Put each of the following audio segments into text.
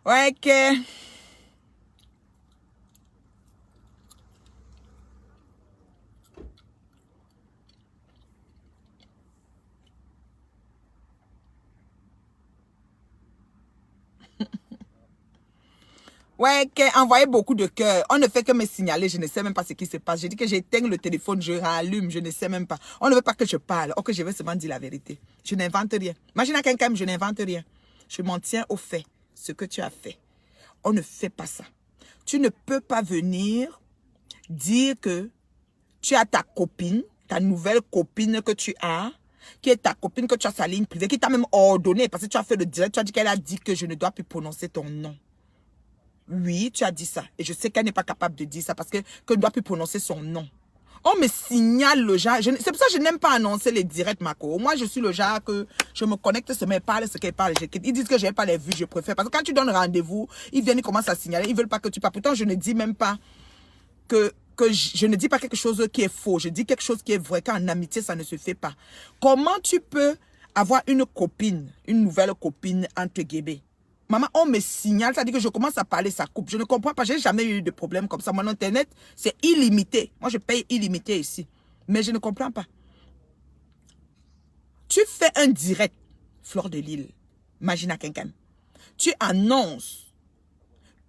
Ouais, que... Ouais, envoyer beaucoup de cœurs. On ne fait que me signaler, je ne sais même pas ce qui se passe. Je dis que j'éteins le téléphone, je rallume, je ne sais même pas. On ne veut pas que je parle. Oh, que je vais seulement dire la vérité. Je n'invente rien. Imagine à quelqu'un, je n'invente rien. Je m'en tiens au fait, ce que tu as fait. On ne fait pas ça. Tu ne peux pas venir dire que tu as ta copine, ta nouvelle copine que tu as, qui est ta copine que tu as sa ligne privée, qui t'a même ordonné, parce que tu as fait le direct, tu as dit qu'elle a dit que je ne dois plus prononcer ton nom. Oui, tu as dit ça. Et je sais qu'elle n'est pas capable de dire ça parce que ne doit plus prononcer son nom. On me signale le genre. C'est pour ça que je n'aime pas annoncer les directs, Marco. Moi, je suis le genre que je me connecte, ce qu'elle parle, ce qu'elle parle. Ils disent que je n'ai pas les vues, je préfère. Parce que quand tu donnes rendez-vous, ils viennent, ils commencent à signaler. Ils ne veulent pas que tu parles. Pourtant, je ne dis même pas que je ne dis pas quelque chose qui est faux. Je dis quelque chose qui est vrai. Qu'en amitié, ça ne se fait pas. Comment tu peux avoir une copine, une nouvelle copine entre guillemets? Maman, on me signale, ça dit que je commence à parler, ça coupe. Je ne comprends pas, j'ai jamais eu de problème comme ça. Mon internet, c'est illimité. Moi, je paye illimité ici. Mais je ne comprends pas. Tu fais un direct, Fleur de Lille, imagine à quelqu'un. Tu annonces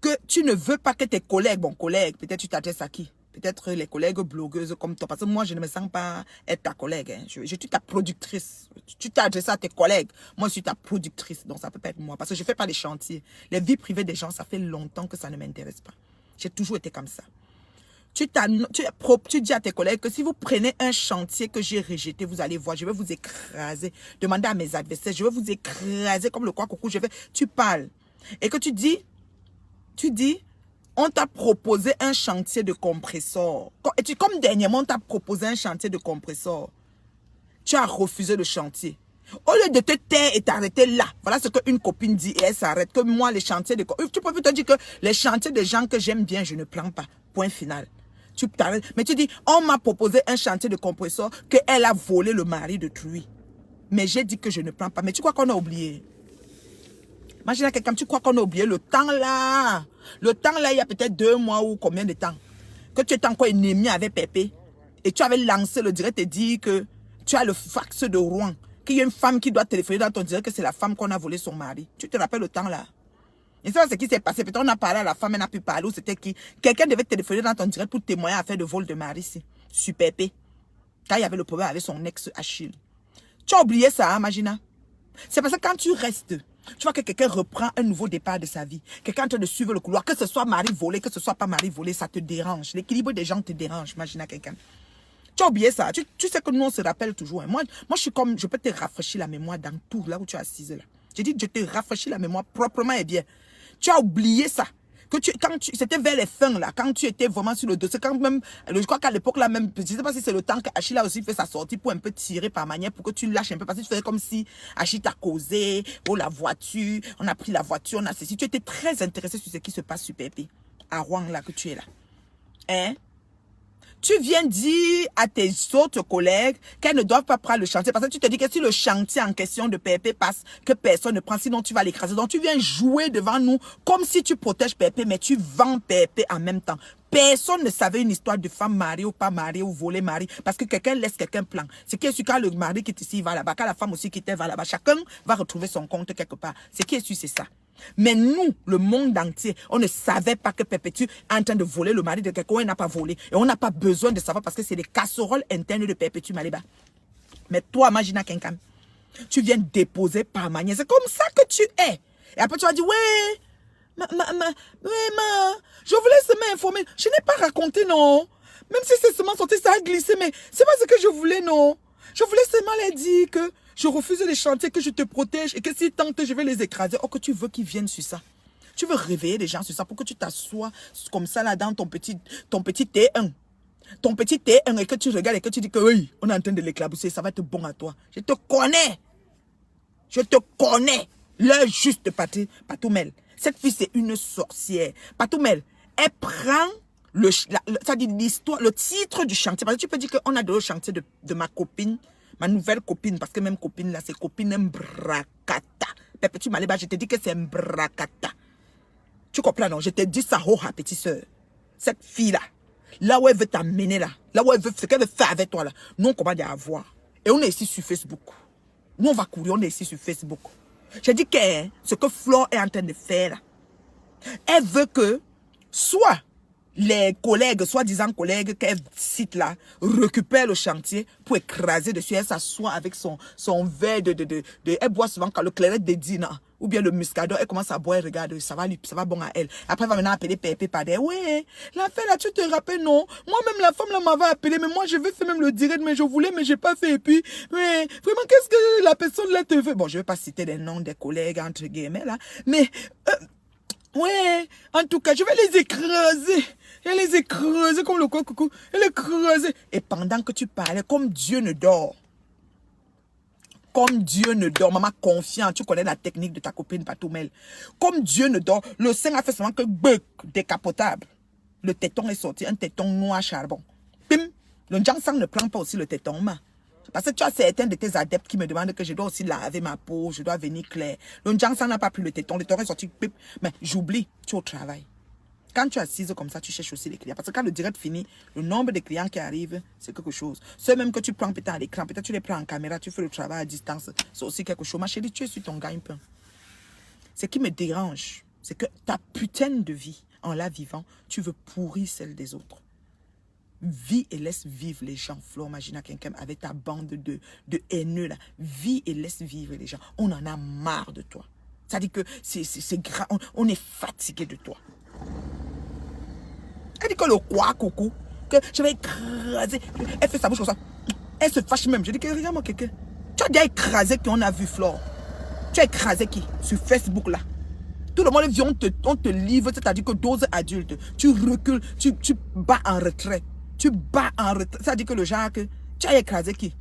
que tu ne veux pas que tes collègues, bon collègues, peut-être tu t'adresses à qui? Peut-être les collègues blogueuses comme toi. Parce que moi, je ne me sens pas être ta collègue. Hein. Je suis ta productrice. Tu t'es adressé à tes collègues. Moi, je suis ta productrice. Donc, ça peut pas être moi. Parce que je ne fais pas les chantiers. Les vies privées des gens, ça fait longtemps que ça ne m'intéresse pas. J'ai toujours été comme ça. Tu dis à tes collègues que si vous prenez un chantier que j'ai rejeté, vous allez voir, je vais vous écraser. Demandez à mes adversaires, je vais vous écraser comme le quoi coucou. Tu parles. Et que tu dis, on t'a proposé un chantier de compresseur. Et comme dernièrement, on t'a proposé un chantier de compresseur. Tu as refusé le chantier. Au lieu de te taire et t'arrêter là, voilà ce qu'une copine dit et elle s'arrête. Que moi, les chantiers de... Tu peux te dire que les chantiers des gens que j'aime bien, je ne prends pas. Point final. Tu t'arrêtes. Mais tu dis, on m'a proposé un chantier de compresseur qu'elle a volé le mari de Truy. Mais j'ai dit que je ne prends pas. Mais tu crois qu'on a oublié? Imagine quelqu'un, tu crois qu'on a oublié le temps là. Le temps là, il y a peut-être 2 mois ou combien de temps. Que tu étais encore ennemi avec Pépé. Et tu avais lancé le direct et dit que tu as le fax de Rouen. Qu'il y a une femme qui doit téléphoner dans ton direct que c'est la femme qu'on a volé son mari. Tu te rappelles le temps là. Et ça, c'est ce qui s'est passé. Peut-être on a parlé à la femme, elle n'a pu parler. Ou c'était qui? Quelqu'un devait téléphoner dans ton direct pour témoigner à faire de vol de mari ici. Sur Pépé. Quand il y avait le problème avec son ex Achille. Tu as oublié ça, hein, Magina? C'est parce que quand tu restes, tu vois que quelqu'un reprend un nouveau départ de sa vie. Quelqu'un en train de suivre le couloir, que ce soit mari volé, que ce soit pas mari volé, ça te dérange. L'équilibre des gens te dérange, imagine à quelqu'un. Tu as oublié ça. Tu sais que nous, on se rappelle toujours. Hein. Moi, je suis comme, je peux te rafraîchir la mémoire dans tout, là où tu es assise là. J'ai dit, je te rafraîchis la mémoire proprement et bien. Tu as oublié ça. C'était vers les fins là, quand tu étais vraiment sur le dossier, quand même, je crois qu'à l'époque là même, je ne sais pas si c'est le temps qu'Achille a aussi fait sa sortie pour un peu tirer par manière, pour que tu lâches un peu, parce que tu faisais comme si Achille t'a causé, oh la voiture, on a pris la voiture, on a ceci. Tu étais très intéressé sur ce qui se passe sur Pépé, à Rouen là, que tu es là. Hein? Tu viens dire à tes autres collègues qu'elles ne doivent pas prendre le chantier. Parce que tu te dis que si le chantier en question de Pépé passe, que personne ne prend, sinon tu vas l'écraser. Donc tu viens jouer devant nous comme si tu protèges Pépé, mais tu vends Pépé en même temps. Personne ne savait une histoire de femme mariée ou pas mariée ou volée mariée. Parce que quelqu'un laisse quelqu'un plan. Ce qui est sûr, quand le mari qui est ici va là-bas, quand la femme aussi qui était va là-bas, chacun va retrouver son compte quelque part. Ce qui est sûr, c'est ça. Mais nous, le monde entier, on ne savait pas que Perpétue est en train de voler le mari de quelqu'un, il n'a pas volé. Et on n'a pas besoin de savoir parce que c'est les casseroles internes de Perpétue Maliba. Mais toi, imagine quelqu'un, tu viens déposer par manière. C'est comme ça que tu es. Et après, tu vas dire, ouais, je voulais seulement informer. Je n'ai pas raconté, non. Même si c'est seulement sorti, ça a glissé, mais c'est pas ce que je voulais, non. Je voulais seulement leur dire que je refuse les chantiers, que je te protège et que s'ils tentent, je vais les écraser. Oh, que tu veux qu'ils viennent sur ça. Tu veux réveiller les gens sur ça pour que tu t'assoies comme ça là dans ton petit T1. Ton petit T1 et que tu regardes et que tu dis que oui, on est en train de l'éclabousser, ça va être bon à toi. Je te connais. Je te connais. L'heure juste, Patoumel. Cette fille, c'est une sorcière. Patoumel, elle prend l'histoire, le titre du chantier. Parce que tu peux dire qu'on a donné le chantier de ma copine, ma nouvelle copine, parce que même copine là, c'est copine Mbrakata. Perpétue Maliba, je te dis que c'est Mbrakata. Tu comprends, non? Je te dis ça, oh, petite soeur. Cette fille-là, là où elle veut t'amener, là où elle veut, ce qu'elle veut faire avec toi, là, nous, on commence à avoir. Et on est ici sur Facebook. Nous, on va courir, on est ici sur Facebook. J'ai dit que ce que Flore est en train de faire, là, elle veut que soit les collègues, soi-disant collègues qu'elle cite là, récupèrent le chantier pour écraser dessus. Elle s'assoit avec son verre elle boit souvent quand le claret de dîner ou bien le muscador, elle commence à boire, regarde, ça va bon à elle. Après, elle va maintenant appeler Pépé par derrière. Ouais, l'affaire là, tu te rappelles, non? Moi-même, la femme là m'avait appelé, mais moi, je vais faire même le direct, mais je voulais, mais j'ai pas fait. Et puis, mais vraiment, qu'est-ce que la personne là te fait? Bon, je vais pas citer les noms des collègues, entre guillemets, là, mais... ouais, en tout cas, je vais les écraser. Je vais les écraser comme le coucou. Je vais les écraser. Et pendant que tu parlais, comme Dieu ne dort. Comme Dieu ne dort. Maman, confiant. Tu connais la technique de ta copine Patoumel. Comme Dieu ne dort. Le sein a fait seulement que décapotable. Le téton est sorti. Un téton noir charbon. Pim. Le Jangsang ne prend pas aussi le téton, ma. Parce que tu as certains de tes adeptes qui me demandent que je dois aussi laver ma peau, je dois venir clair. Le Jangsang n'a pas pris le téton est sorti, pip. Mais j'oublie, tu es au travail. Quand tu es assise comme ça, tu cherches aussi les clients. Parce que quand le direct finit, le nombre de clients qui arrivent, c'est quelque chose. Ceux même que tu prends peut-être à l'écran, peut-être tu les prends en caméra, tu fais le travail à distance, c'est aussi quelque chose. Ma chérie, tu es sur ton gagne-pain. Ce qui me dérange, c'est que ta putain de vie, en la vivant, tu veux pourrir celle des autres. Vis et laisse vivre les gens. Flore, imagine quelqu'un avec ta bande de haineux là. Vis et laisse vivre les gens. On en a marre de toi. Ça dit que c'est grave. On est fatigué de toi. Elle dit que le quoi, coucou, que je vais écraser. Elle fait sa bouche comme ça. Elle se fâche même. Je dis que regarde-moi quelqu'un. Tu as déjà écrasé qui on a vu, Flore. Tu as écrasé qui? Sur Facebook là. Tout le monde vient, on te livre, c'est-à-dire que dose adulte. Tu recules, tu bats en retrait. Tu bats en retrait. Ça dit que le genre que tu as écrasé qui?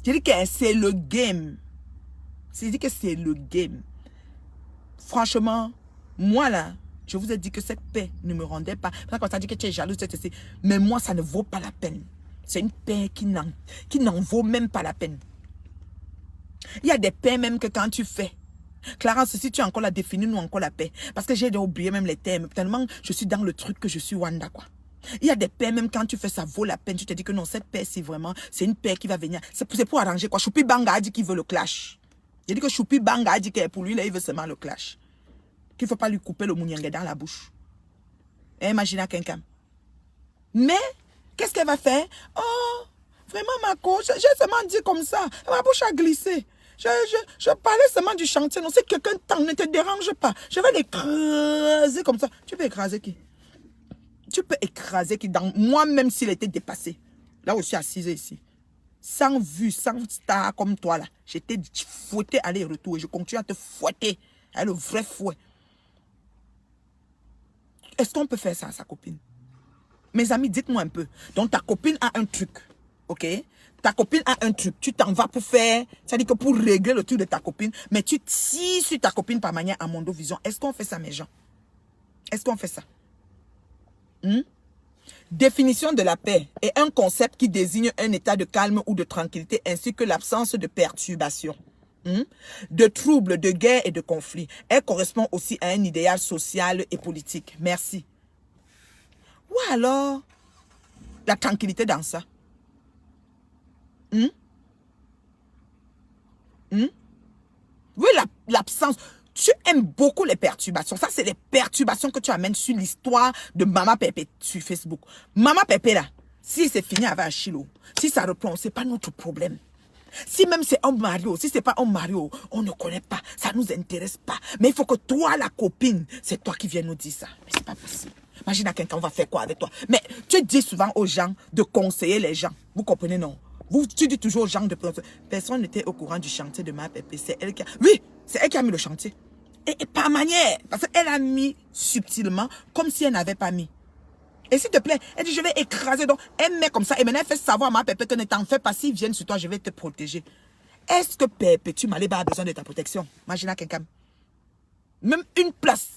Je dis que c'est le game. Je dis que c'est le game. Franchement, moi là, je vous ai dit que cette paix ne me rendait pas. Quand on dit que tu es jalouse, mais moi ça ne vaut pas la peine. C'est une paix qui n'en vaut même pas la peine. Il y a des paix même que quand tu fais. Clarence, si tu as encore la définie, nous encore la paix. Parce que j'ai oublié même les termes. Tellement je suis dans le truc que je suis Wanda, quoi. Il y a des paix, même quand tu fais ça vaut la peine. Tu te dis que non, cette paix, c'est vraiment, c'est une paix qui va venir. C'est pour arranger quoi. Choupi Banga a dit qu'il veut le clash. J'ai dit que Choupi Banga a dit que pour lui, là, il veut seulement le clash. Qu'il ne faut pas lui couper le mouniangue dans la bouche. Et imaginez quelqu'un. Mais, qu'est-ce qu'elle va faire? Oh, vraiment, ma coach, j'ai seulement dit comme ça. Ma bouche a glissé. Je parlais seulement du chantier. Non, si quelqu'un ne te dérange pas, je vais l'écraser comme ça. Tu peux écraser qui? Tu peux écraser qui dans moi-même s'il était dépassé. Là où je suis assise ici. Sans vue, sans star comme toi là. J'étais fouetté aller-retour et je continue à te fouetter. Avec le vrai fouet. Est-ce qu'on peut faire ça à sa copine? Mes amis, dites-moi un peu. Donc ta copine a un truc. Ok? Ta copine a un truc. Tu t'en vas pour faire. C'est-à-dire que pour régler le truc de ta copine. Mais tu tires sur ta copine par manière à Mondovision. Est-ce qu'on fait ça, mes gens? Est-ce qu'on fait ça? Définition de la paix est un concept qui désigne un état de calme ou de tranquillité ainsi que l'absence de perturbation, de troubles, de guerre et de conflits. Elle correspond aussi à un idéal social et politique. Merci. Ou alors, la tranquillité dans ça. Oui, l'absence. Tu aimes beaucoup les perturbations. Ça, c'est les perturbations que tu amènes sur l'histoire de Maman Pépé sur Facebook. Maman Pépé, là, si c'est fini avec Achilo, si ça reprend, c'est pas notre problème. Si même c'est un Mario, si c'est pas un Mario, on ne connaît pas, ça nous intéresse pas. Mais il faut que toi, la copine, c'est toi qui viens nous dire ça. Mais c'est pas possible. Imagine à quelqu'un, on va faire quoi avec toi? Mais tu dis souvent aux gens de conseiller les gens. Vous comprenez, non? Tu dis toujours aux gens de... Personne n'était au courant du chantier de Maman Pépé. C'est elle qui a... Oui, c'est elle qui a mis le chantier. Et par manière, parce qu'elle a mis subtilement, comme si elle n'avait pas mis. Et s'il te plaît, elle dit, je vais écraser. Donc, elle met comme ça. Et maintenant, elle fait savoir à ma Pépé que ne t'en fais pas. S'ils viennent sur toi, je vais te protéger. Est-ce que Pépé, tu m'allais pas besoin de ta protection? Imagine quelqu'un. Même une place.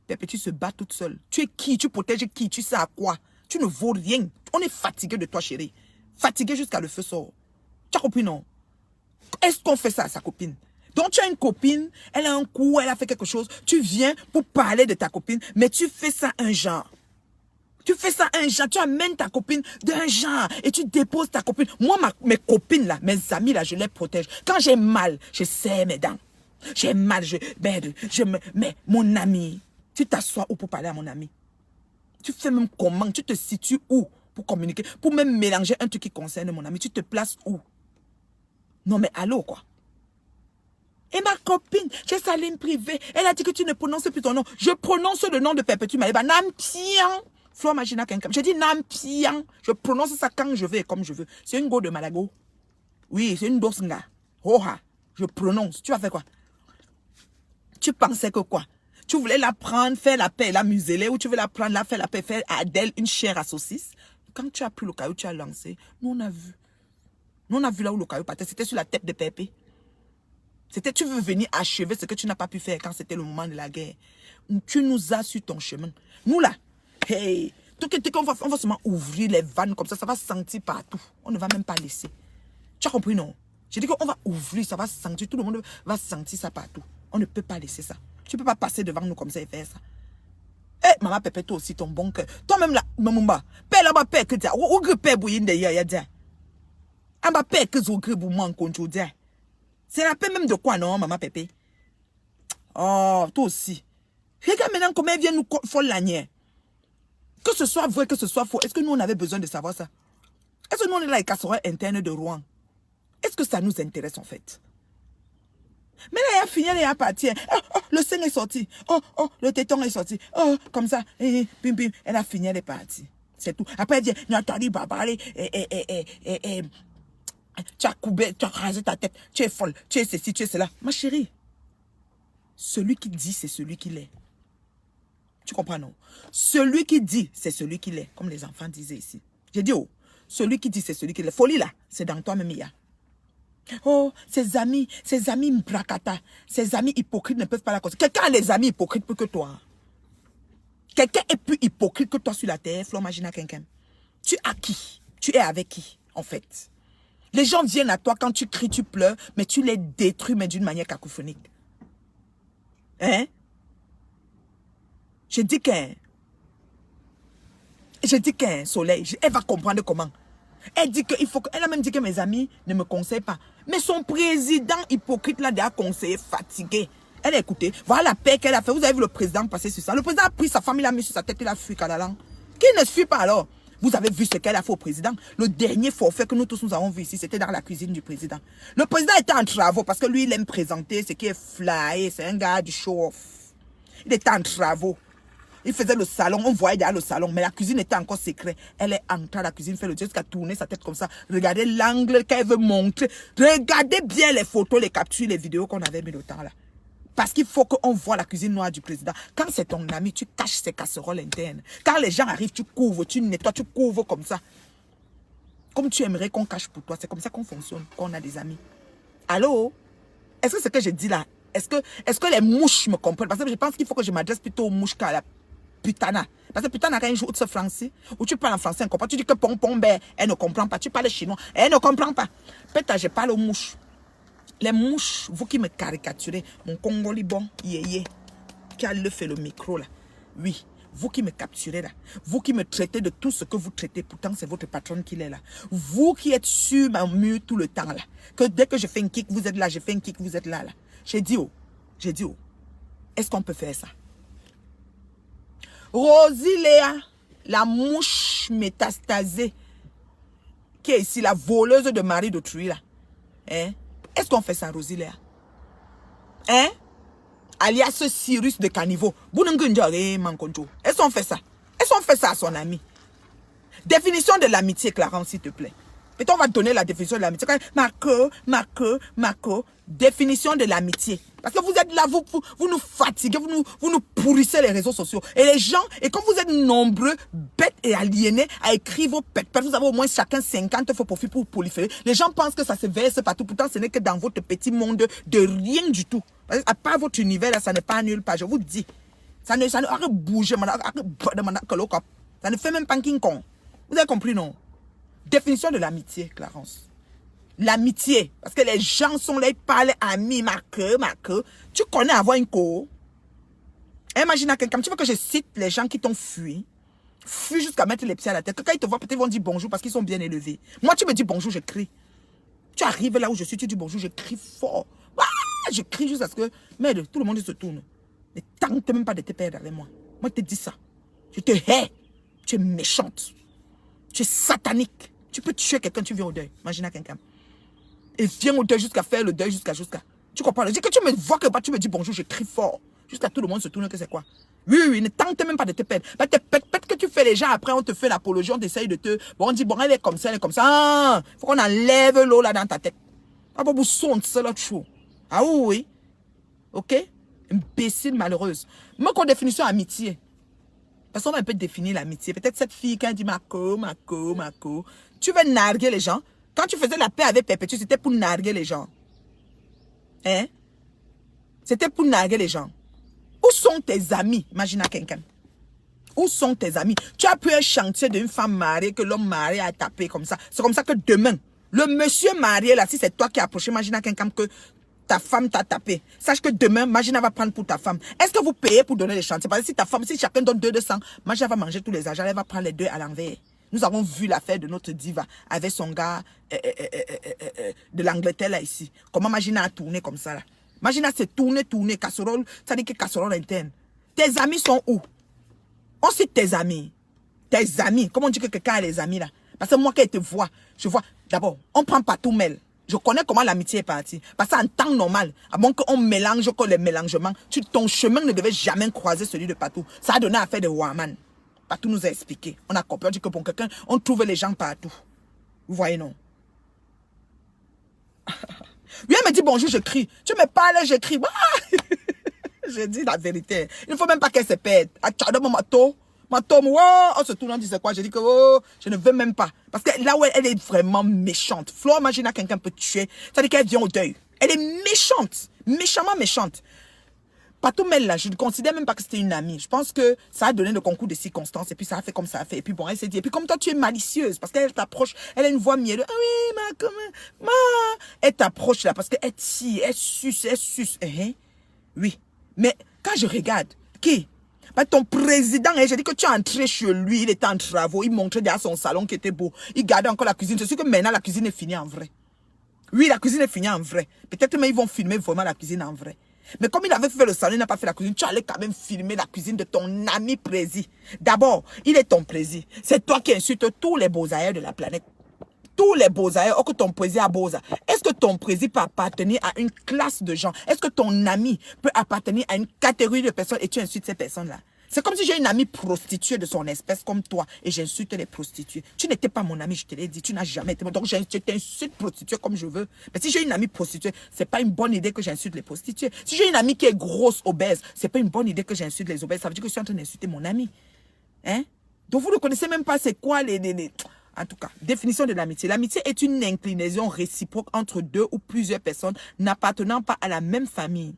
Pépé, tu se bats toute seule. Tu es qui? Tu protèges qui? Tu sais à quoi? Tu ne vaux rien. On est fatigué de toi, chérie. Fatigué jusqu'à le feu sort. Tu as compris, non? Est-ce qu'on fait ça à sa copine? Donc tu as une copine, elle a un coup, elle a fait quelque chose. Tu viens pour parler de ta copine, mais tu fais ça un genre. Tu fais ça un genre, tu amènes ta copine d'un genre et tu déposes ta copine. Moi, mes copines là, mes amis là, je les protège. Quand j'ai mal, je serre mes dents. J'ai mal, mais mon ami, tu t'assois où pour parler à mon ami? Tu fais même comment? Tu te situes où pour communiquer? Pour même mélanger un truc qui concerne mon ami, tu te places où? Non mais allô quoi? Et ma copine, j'ai sa ligne privée, elle a dit que tu ne prononces plus ton nom. Je prononce le nom de Perpétue Maléba, Nampian. Flor Magina Kenkam. J'ai dit Nampian. Je prononce ça quand je veux et comme je veux. C'est une go de Malago. Oui, c'est une dosinga. Oha. Je prononce. Tu vas faire quoi? Tu pensais que quoi? Tu voulais la prendre, faire la paix, la museler, ou tu veux la prendre, la faire la paix, faire à Adèle une chair à saucisse? Quand tu as pris le caillou, tu as lancé. Nous, on a vu. Nous, on a vu là où le caillou partait. C'était sur la tête de Pépé. C'était, tu veux venir achever ce que tu n'as pas pu faire quand c'était le moment de la guerre. Tu nous as sur ton chemin. Nous, là, hey, tout on va seulement ouvrir les vannes comme ça va sentir partout. On ne va même pas laisser. Tu as compris, non? J'ai dit qu'on va ouvrir, ça va sentir, tout le monde va sentir ça partout. On ne peut pas laisser ça. Tu ne peux pas passer devant nous comme ça et faire ça. Eh, maman Pépé, toi aussi, ton bon cœur. Toi-même là, maman, père là-bas, père que tu as. Ou que père bouilline de ya dia. En bas, père que tu as bouillement contre dia. C'est la paix même de quoi, non, maman Pépé? Oh, toi aussi. Regarde maintenant comment elle vient nous folle l'année. Que ce soit vrai, que ce soit faux, est-ce que nous, on avait besoin de savoir ça? Est-ce que nous, on est là, les casseroles internes de Rouen? Est-ce que ça nous intéresse, en fait? Mais là, elle a fini, elle est partie. Oh, oh, le sein est sorti. Oh, oh, le téton est sorti. Oh, comme ça. Bim, bim. Elle a fini, elle est partie. C'est tout. Après, elle vient, Nathalie Babale, tu as coupé, tu as rasé ta tête. Tu es folle. Tu es ceci, tu es cela. Ma chérie, celui qui dit, c'est celui qu'il est. Tu comprends, non? Celui qui dit, c'est celui qu'il est. Comme les enfants disaient ici. J'ai dit, oh, celui qui dit, c'est celui qu'il est. Folie, là, c'est dans toi-même, il y a. Oh, ses amis mbrakata, ses amis hypocrites ne peuvent pas la cause. Quelqu'un a des amis hypocrites plus que toi. Quelqu'un est plus hypocrite que toi sur la terre, Flor Magina Kenkam. Tu as qui? Tu es avec qui, en fait? Les gens viennent à toi quand tu cries, tu pleures, mais tu les détruis, mais d'une manière cacophonique. Hein? Je dis qu'un soleil, elle va comprendre comment. Elle dit qu'il faut que, elle a même dit que mes amis ne me conseillent pas. Mais son président hypocrite là, déjà conseillé, fatigué. Elle a écouté. Voilà la paix qu'elle a fait. Vous avez vu le président passer sur ça. Le président a pris sa femme, il a mis sur sa tête, il a fui Kalalan. Qui ne suit pas alors? Vous avez vu ce qu'elle a fait au président. Le dernier forfait que nous tous nous avons vu ici, c'était dans la cuisine du président. Le président était en travaux parce que lui, il aime présenter ce qui est flyé. C'est un gars du show-off. Il était en travaux. Il faisait le salon, on voyait derrière le salon, mais la cuisine était encore secrète. Elle est entrée à la cuisine, fait le Dieu jusqu'à tourner sa tête comme ça. Regardez l'angle qu'elle veut montrer. Regardez bien les photos, les captures, les vidéos qu'on avait mis le temps là. Parce qu'il faut qu'on voit la cuisine noire du président. Quand c'est ton ami, tu caches ses casseroles internes. Quand les gens arrivent, tu couvres, tu nettoies, tu couvres comme ça. Comme tu aimerais qu'on cache pour toi. C'est comme ça qu'on fonctionne, qu'on a des amis. Allô? Est-ce que ce que je dis là, est-ce que les mouches me comprennent? Parce que je pense qu'il faut que je m'adresse plutôt aux mouches qu'à la putana. Parce que putana, quand un jour, tu français, ou tu parles en français, elle comprend. Tu dis que pom, ben, elle ne comprend pas. Tu parles chinois, elle ne comprend pas. Peut-être je parle aux mouches. Les mouches, vous qui me caricaturez, mon Congolais bon, qui a fait le micro là. Oui, vous qui me capturez là. Vous qui me traitez de tout ce que vous traitez. Pourtant, c'est votre patronne qui est là. Vous qui êtes sur ma mur tout le temps là. Que dès que je fais un kick, vous êtes là. Je fais un kick, vous êtes là. J'ai dit, est-ce qu'on peut faire ça? Rosie Léa, la mouche métastasée, qui est ici, la voleuse de mari d'autrui là. Hein? Est-ce qu'on fait ça, Rosie Léa? Hein? Alias Cyrus de Caniveau. Est-ce qu'on fait ça? Est-ce qu'on fait ça à son ami? Définition de l'amitié, Clarence, s'il te plaît. Et on va donner la définition de l'amitié. Marco, définition de l'amitié. Parce que vous êtes là, vous nous fatiguez, vous nous pourrissez les réseaux sociaux. Et les gens, et comme vous êtes nombreux, bêtes et aliénés, à écrire vos pètes, vous avez au moins chacun 50 faux profils pour proliférer. Les gens pensent que ça se verse partout. Pourtant, ce n'est que dans votre petit monde de rien du tout. À part votre univers, là, ça n'est pas nulle part. Je vous dis. Ça ne bouge, ça ne fait même pas King Kong. Vous avez compris, non? Définition de l'amitié, Clarence. L'amitié. Parce que les gens sont là, ils parlent amis, ma queue. Tu connais avoir une co. Imagine quelqu'un, tu veux que je cite les gens qui t'ont fui. Fui jusqu'à mettre les pieds à la tête. Quand ils te voient, peut-être ils vont dire bonjour parce qu'ils sont bien élevés. Moi, tu me dis bonjour, je crie. Tu arrives là où je suis, tu dis bonjour, je crie fort. Ah, je crie jusqu'à ce que, merde, tout le monde se tourne. Ne tente même pas de te perdre avec moi. Moi, je te dis ça. Je te hais. Tu es méchante. Tu es satanique. Tu peux tuer quelqu'un, tu viens au deuil. Imagine quelqu'un. Et viens au deuil jusqu'à faire le deuil, jusqu'à. Tu comprends? Je dis que tu me vois que tu me dis bonjour, je crie fort. Jusqu'à tout le monde se tourne, que c'est quoi? Oui, ne tente même pas de te perdre. Peut-être que tu fais les gens, après on te fait l'apologie, on t'essaye de te... Bon, on dit, bon, elle est comme ça, elle est comme ça. Ah, faut qu'on enlève l'eau là dans ta tête. Ah, bon, vous sonne, c'est l'autre chose. Ah oui. Ok? Imbécile malheureuse. Moi, qu'on définition amitié. Parce qu'on va un peu définir l'amitié. Peut-être cette fille qui a dit Mako. Tu veux narguer les gens. Quand tu faisais la paix avec Perpétue, c'était pour narguer les gens. Hein? C'était pour narguer les gens. Où sont tes amis? Imagine quelqu'un. Où sont tes amis? Tu as pris un chantier d'une femme mariée que l'homme marié a tapé comme ça. C'est comme ça que demain, le monsieur marié là, si c'est toi qui as approché, imagine quelqu'un que ta femme t'a tapé. Sache que demain, Magina va prendre pour ta femme. Est-ce que vous payez pour donner les chantiers? Parce que si ta femme, si chacun donne 200, Magina va manger tous les argents, elle va prendre les deux à l'envers. Nous avons vu l'affaire de notre diva avec son gars de l'Angleterre là ici. Comment Magina a tourné comme ça là? Magina s'est tourné, casserole, ça dit que casserole interne. Tes amis sont où? On cite tes amis. Tes amis. Comment on dit que quelqu'un a les amis là? Parce que moi, quand je te vois, je vois, d'abord, on prend pas tout Mel. Je connais comment l'amitié est partie. Parce qu'en temps normal, avant qu'on mélange comme les mélangements, ton chemin ne devait jamais croiser celui de Patou. Ça a donné affaire de Waman. Patou nous a expliqué. On a compris. On dit que pour quelqu'un, on trouve les gens partout. Vous voyez, non? Oui, elle me dit bonjour, je crie. Tu me parles, je crie. Je dis la vérité. Il ne faut même pas qu'elle se perde. On se tourne, on dit c'est quoi? Je dis que je ne veux même pas. Parce que là où elle est vraiment méchante. Flo, imagine quelqu'un peut tuer. Ça dit qu'elle vient au deuil. Elle est méchante. Méchamment méchante. Patou Mel là, je ne considère même pas que c'était une amie. Je pense que ça a donné le concours de circonstances. Et puis ça a fait comme ça a fait. Et puis bon, elle s'est dit. Et puis comme toi, tu es malicieuse. Parce qu'elle t'approche. Elle a une voix mielleuse. Ah oui, ma. Elle t'approche là. Parce qu'elle tire, elle suce. Oui. Mais quand je regarde, qui? Bah, ton président, j'ai dit que tu es entré chez lui, il était en travaux, il montrait derrière son salon qui était beau. Il gardait encore la cuisine. C'est sûr que maintenant la cuisine est finie en vrai. Oui, la cuisine est finie en vrai. Peut-être même ils vont filmer vraiment la cuisine en vrai. Mais comme il avait fait le salon, il n'a pas fait la cuisine, tu allais quand même filmer la cuisine de ton ami président. D'abord, il est ton président. C'est toi qui insultes tous les beaux-ailleurs de la planète. Tous les beaux-ailleurs, que ton président a beaux-ailleurs. Est-ce que ton président peut appartenir à une classe de gens? Est-ce que ton ami peut appartenir à une catégorie de personnes et tu insultes ces personnes-là? C'est comme si j'ai une amie prostituée de son espèce comme toi et j'insulte les prostituées. Tu n'étais pas mon ami, je te l'ai dit, tu n'as jamais été mon. Donc je t'insulte prostituée comme je veux. Mais si j'ai une amie prostituée, c'est pas une bonne idée que j'insulte les prostituées. Si j'ai une amie qui est grosse, obèse, c'est pas une bonne idée que j'insulte les obèses. Ça veut dire que je suis en train d'insulter mon ami. Hein? Donc vous ne connaissez même pas c'est quoi les... En tout cas, définition de l'amitié. L'amitié est une inclinaison réciproque entre deux ou plusieurs personnes n'appartenant pas à la même famille.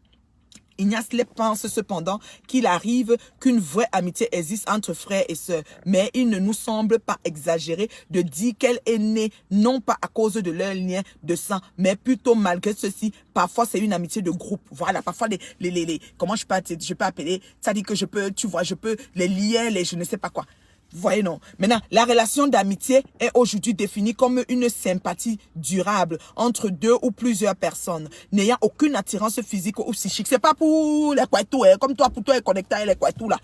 Ignace Lep pense cependant qu'il arrive qu'une vraie amitié existe entre frères et sœurs, mais il ne nous semble pas exagéré de dire qu'elle est née non pas à cause de leur lien de sang, mais plutôt malgré ceci. Parfois, c'est une amitié de groupe. Voilà, parfois comment je peux appeler, ça dit que je peux, tu vois, je peux les liens, je ne sais pas quoi. Vous voyez, non. Maintenant, la relation d'amitié est aujourd'hui définie comme une sympathie durable entre deux ou plusieurs personnes, n'ayant aucune attirance physique ou psychique. C'est pas pour les Kouatou, comme toi, pour toi, elle est connectée à les Kouatou, là.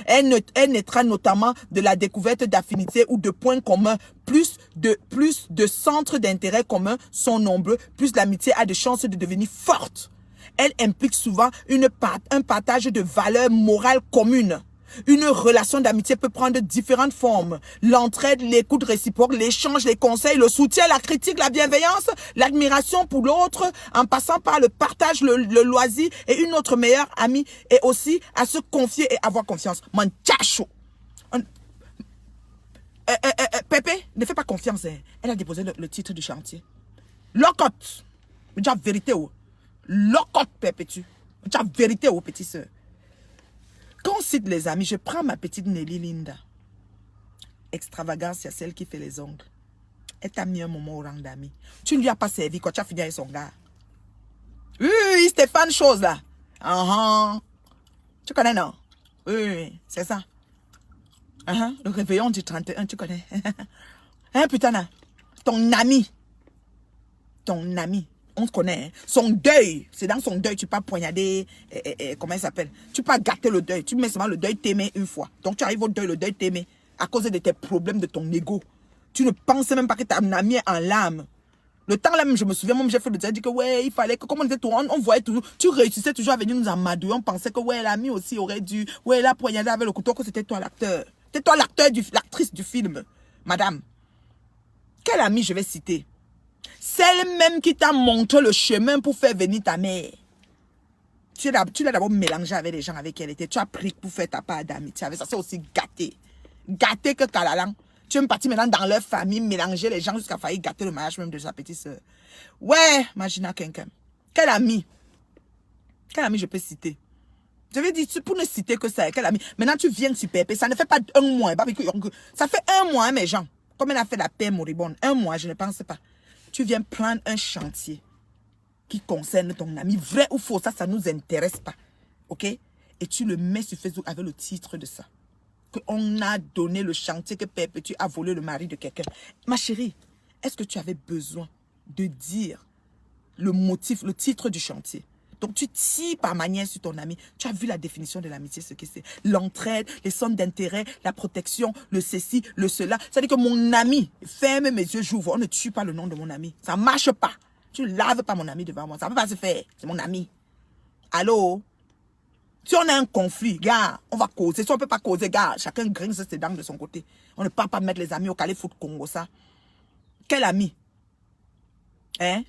Elle naîtra notamment de la découverte d'affinités ou de points communs. Plus de centres d'intérêt communs sont nombreux, plus l'amitié a de chances de devenir forte. Elle implique souvent un partage de valeurs morales communes. Une relation d'amitié peut prendre différentes formes. L'entraide, l'écoute réciproque, l'échange, les conseils, le soutien, la critique, la bienveillance, l'admiration pour l'autre, en passant par le partage, le loisir et une autre meilleure amie, et aussi à se confier et avoir confiance. Manchacho. Pépé, ne fais pas confiance. Elle a déposé le titre du chantier. Locote. Déjà vérité ou. Locote, Pépé, tu. Déjà vérité ou, petite soeur. Quand on cite les amis, je prends ma petite Nelly Linda. Extravagance, il y a celle qui fait les ongles. Elle t'a mis un moment au rang d'ami. Tu ne lui as pas servi quoi, tu as fini avec son gars. Oui, Stéphane chose là. Tu connais non? Oui, c'est ça. Le réveillon du 31, tu connais. Hein, putain là. Ton ami. On te connaît. Hein? Son deuil. C'est dans son deuil. Tu peux poignarder. Comment il s'appelle? Tu peux gâter le deuil. Tu mets seulement le deuil t'aimer une fois. Donc tu arrives au deuil, le deuil t'aimer. À cause de tes problèmes, de ton ego. Tu ne pensais même pas que ton ami est en larmes. Le temps là même, je me souviens, moi j'ai fait le dire que ouais, il fallait que, comme on disait, on voyait toujours, tu réussissais toujours à venir nous amadouer. On pensait que ouais, l'ami aussi aurait dû, ouais, la poignarder avec le couteau, que c'était toi l'acteur. C'était toi l'actrice du film, madame. Quelle amie je vais citer? Celle même qui t'a montré le chemin pour faire venir ta mère. Tu l'as d'abord mélangé avec les gens avec qui elle était. Tu as pris pour faire ta part d'amitié avec ça. C'est aussi gâté. Gâté que Kalalang. Tu es même parti maintenant dans leur famille, mélanger les gens jusqu'à faillir gâter le mariage même de sa petite soeur. Ouais, imagine quelqu'un. Quel ami? Quel ami je peux citer? Je vais dire, pour ne citer que ça, quel ami? Maintenant, tu viens sur Pépé. Ça ne fait pas un mois. Ça fait un mois, mes gens. Comme elle a fait la paix moribonde. Un mois, je ne pense pas. Tu viens prendre un chantier qui concerne ton ami. Vrai ou faux, ça ne nous intéresse pas. OK? Et tu le mets sur Facebook avec le titre de ça. Qu'on a donné le chantier, que Père Petit a volé le mari de quelqu'un. Ma chérie, est-ce que tu avais besoin de dire le motif, le titre du chantier? Donc tu tires par manière sur ton ami. Tu as vu la définition de l'amitié, ce que c'est. L'entraide, les sommes d'intérêt, la protection, le ceci, le cela. C'est-à-dire que mon ami, ferme mes yeux, j'ouvre. On ne tue pas le nom de mon ami. Ça ne marche pas. Tu ne laves pas mon ami devant moi. Ça ne peut pas se faire. C'est mon ami. Allô? Si on a un conflit, gars, on va causer. Si on ne peut pas causer, gars, chacun grince ses dents de son côté. On ne peut pas mettre les amis au calé foot Congo, ça. Quel ami? Hein?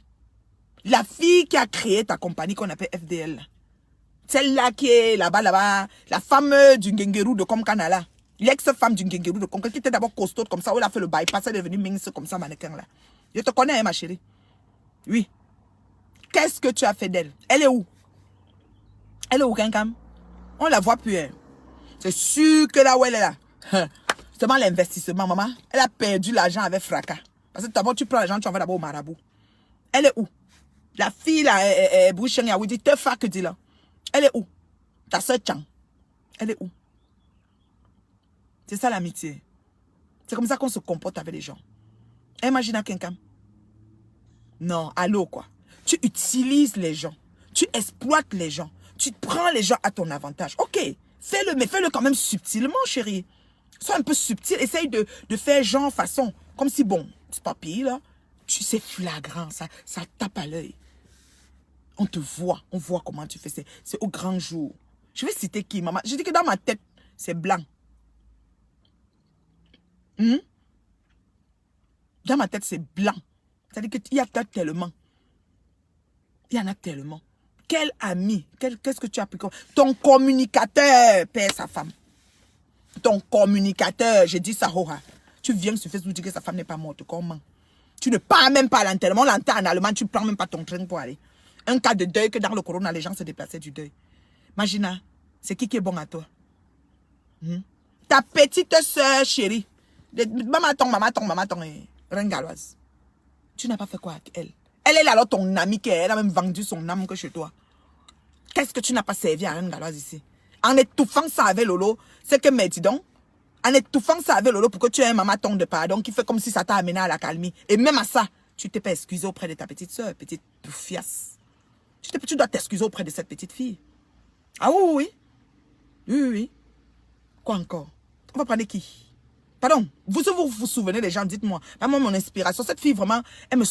La fille qui a créé ta compagnie qu'on appelle FDL. Celle-là qui est là-bas, la femme du Ngengeru de Komkanala. L'ex-femme du Ngengeru de Komkanala, qui était d'abord costaud comme ça, où elle a fait le bypass, elle est devenue mince comme ça, mannequin là. Je te connais, hein, ma chérie. Oui. Qu'est-ce que tu as fait d'elle? Elle est où? Elle est où, Kenkam? On la voit plus, hein. C'est sûr que là où elle est là, c'est seulement l'investissement, maman. Elle a perdu l'argent avec fracas. Parce que d'abord, tu prends l'argent, tu en vas d'abord au marabout. Elle est où? La fille là, Bouchen Yaoudi, te fa que dit là. Elle est où? Ta soeur Chang. Elle est où? C'est ça l'amitié. C'est comme ça qu'on se comporte avec les gens. Imagine quelqu'un. Non, allô quoi. Tu utilises les gens. Tu exploites les gens. Tu prends les gens à ton avantage. Ok, fais-le, mais fais-le quand même subtilement, chérie. Sois un peu subtil. Essaye de faire genre façon. Comme si, bon, c'est pas pire, là. C'est flagrant, ça tape à l'œil. On te voit, on voit comment tu fais. C'est au grand jour. Je vais citer qui, maman? Je dis que dans ma tête, c'est blanc. Dans ma tête, c'est blanc. C'est-à-dire qu'il y a tellement. Il y en a tellement. Quel ami? Qu'est-ce que tu as pris comme? Ton communicateur perd sa femme. Ton communicateur, j'ai dit ça, Hora. Tu viens sur Facebook dire que sa femme n'est pas morte. Comment? Tu ne pars même pas à l'enterrement. On l'enterre en Allemagne, tu ne prends même pas ton train pour aller. Un cas de deuil que dans le corona, les gens se déplaçaient du deuil. Imagine, c'est qui est bon à toi? Ta petite soeur chérie. Maman, Rengaloise. Tu n'as pas fait quoi avec elle? Elle est alors ton amie elle a même vendu son âme que chez toi. Qu'est-ce que tu n'as pas servi à Rengaloise ici? En étouffant ça avec Lolo, c'est que, mais dis donc, en étouffant ça avec Lolo pour que tu aies un mamaton de pardon qui fait comme si ça t'a amené à la calmie. Et même à ça, tu t'es pas excusé auprès de ta petite soeur, petite bouffiasse. Tu dois t'excuser auprès de cette petite fille. Ah oui. Oui. Quoi encore? On va prendre qui? Pardon, vous souvenez des gens, dites-moi. Moi, mon inspiration, cette fille vraiment, elle me